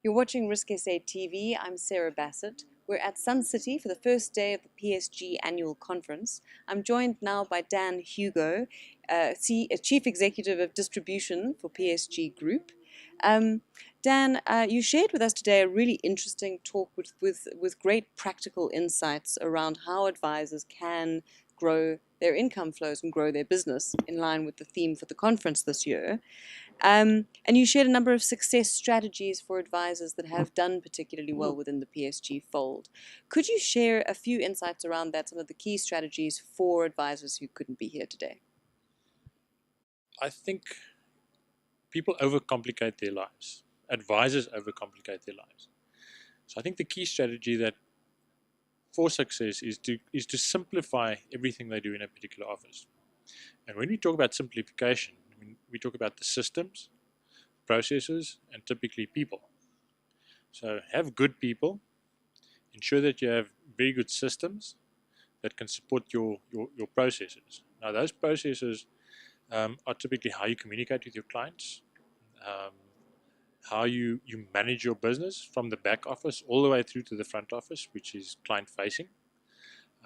You're watching Risk SA TV. I'm Sarah Bassett. We're at Sun City for the first day of the PSG Annual Conference. I'm joined now by Dan Hugo, Chief Executive of Distribution for PSG Group. Dan, you shared with us today a really interesting talk with great practical insights around how advisors can grow their income flows and grow their business in line with the theme for the conference this year. And you shared a number of success strategies for advisors that have done particularly well within the PSG fold. Could you share a few insights around that, some of the key strategies for advisors who couldn't be here today? I think people overcomplicate their lives. Advisors overcomplicate their lives. So I think the key strategy that for success is to simplify everything they do in a particular office. And when we talk about simplification, I mean, we talk about the systems, processes, and typically people. So have good people, ensure that you have very good systems that can support your processes. Now those processes are typically how you communicate with your clients, how you manage your business from the back office all the way through to the front office, which is client facing.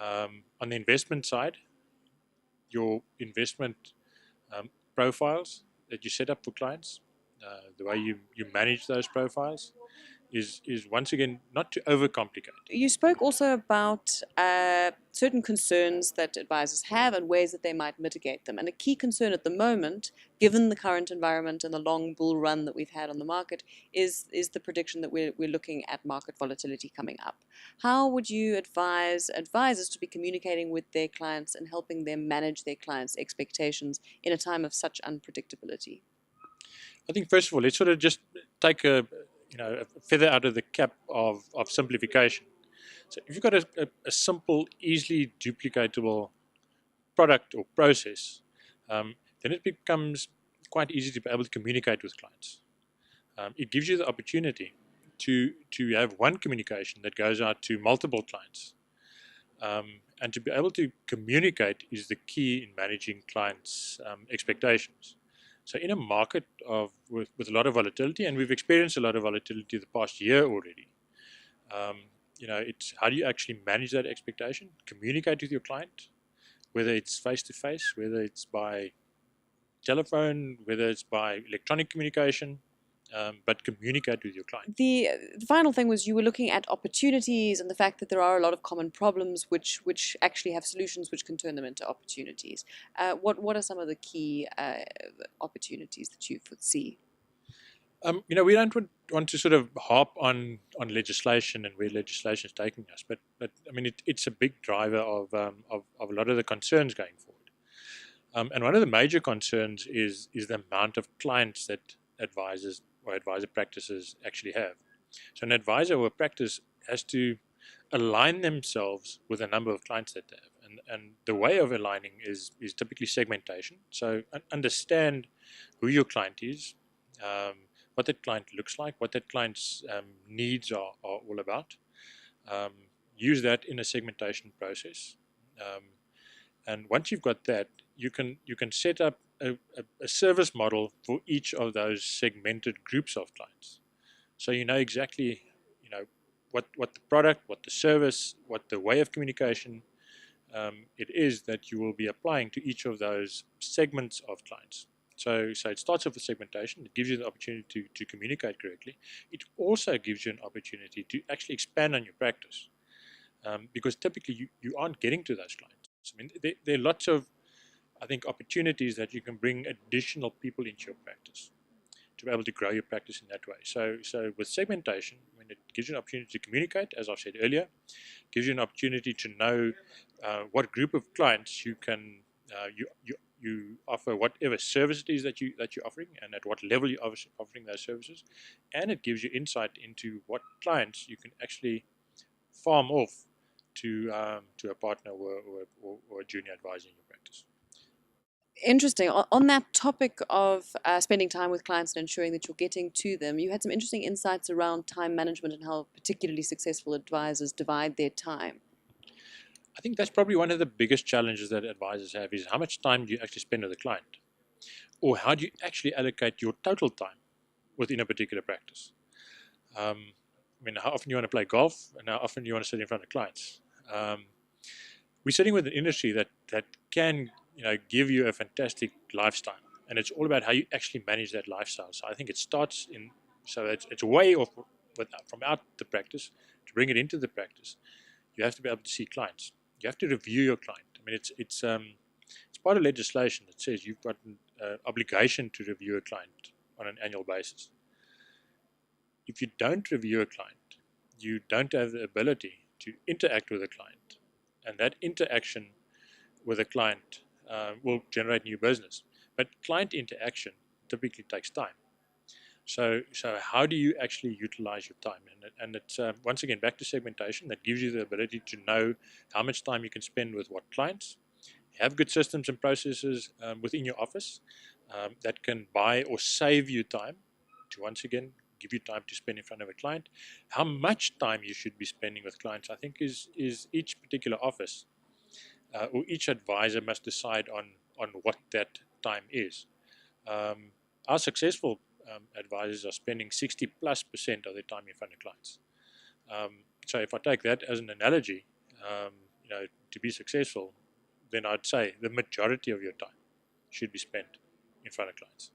On the investment side, your investment profiles that you set up for clients, the way you manage those profiles is once again not to overcomplicate. You spoke also about certain concerns that advisors have and ways that they might mitigate them. And a key concern at the moment, given the current environment and the long bull run that we've had on the market, is the prediction that we're looking at market volatility coming up. How would you advise advisors to be communicating with their clients and helping them manage their clients' expectations in a time of such unpredictability? I think first of all, let's sort of just take a feather out of the cap of simplification. So if you've got a simple, easily duplicatable product or process, then it becomes quite easy to be able to communicate with clients. It gives you the opportunity to have one communication that goes out to multiple clients. And to be able to communicate is the key in managing clients' expectations. So in a market with a lot of volatility, and we've experienced a lot of volatility the past year already, it's how do you actually manage that expectation, communicate with your client, whether it's face-to-face, whether it's by telephone, whether it's by electronic communication, but communicate with your client. The final thing was you were looking at opportunities and the fact that there are a lot of common problems which actually have solutions which can turn them into opportunities. What are some of the key opportunities that you foresee? We don't want to sort of harp on legislation and where legislation is taking us, but I mean it's a big driver of a lot of the concerns going forward. And one of the major concerns is the amount of clients that advisors or advisor practices actually have. So an advisor or a practice has to align themselves with a number of clients that they have. And the way of aligning is typically segmentation. So understand who your client is, what that client looks like, what that client's needs are all about. Use that in a segmentation process. And once you've got that, you can set up a service model for each of those segmented groups of clients. So you know exactly what the product, what the service, what the way of communication it is that you will be applying to each of those segments of clients. So it starts off with segmentation. It gives you the opportunity to communicate correctly. It also gives you an opportunity to actually expand on your practice, because typically you aren't getting to those clients. I mean, there are lots of, I think, opportunities that you can bring additional people into your practice to be able to grow your practice in that way. So with segmentation, when it gives you an opportunity to communicate, as I've said earlier, gives you an opportunity to know what group of clients you can you offer whatever service it is that you're offering and at what level you're offering those services, and it gives you insight into what clients you can actually farm off to a partner or a junior advisor in your practice. Interesting. On that topic of spending time with clients and ensuring that you're getting to them, you had some interesting insights around time management and how particularly successful advisors divide their time. I think that's probably one of the biggest challenges that advisors have is how much time do you actually spend with a client? Or how do you actually allocate your total time within a particular practice? I mean, how often you want to play golf and how often you want to sit in front of clients. Um, we're sitting with an industry that can give you a fantastic lifestyle, and it's all about how you actually manage that lifestyle. So I think it starts in so it's a way of from out the practice to bring it into the practice. You have to be able to see clients. You have to review your client. I mean, it's part of legislation that says you've got an obligation to review a client on an annual basis. If you don't review a client, you don't have the ability to interact with a client, and that interaction with a client will generate new business. But client interaction typically takes time. So how do you actually utilize your time? And it's once again back to segmentation that gives you the ability to know how much time you can spend with what clients. Have good systems and processes within your office that can buy or save you time to once again give you time to spend in front of a client. How much time you should be spending with clients, I think, is each particular office or each advisor must decide on what that time is. Our successful advisors are spending 60+% of their time in front of clients. So if I take that as an analogy, to be successful, then I'd say the majority of your time should be spent in front of clients.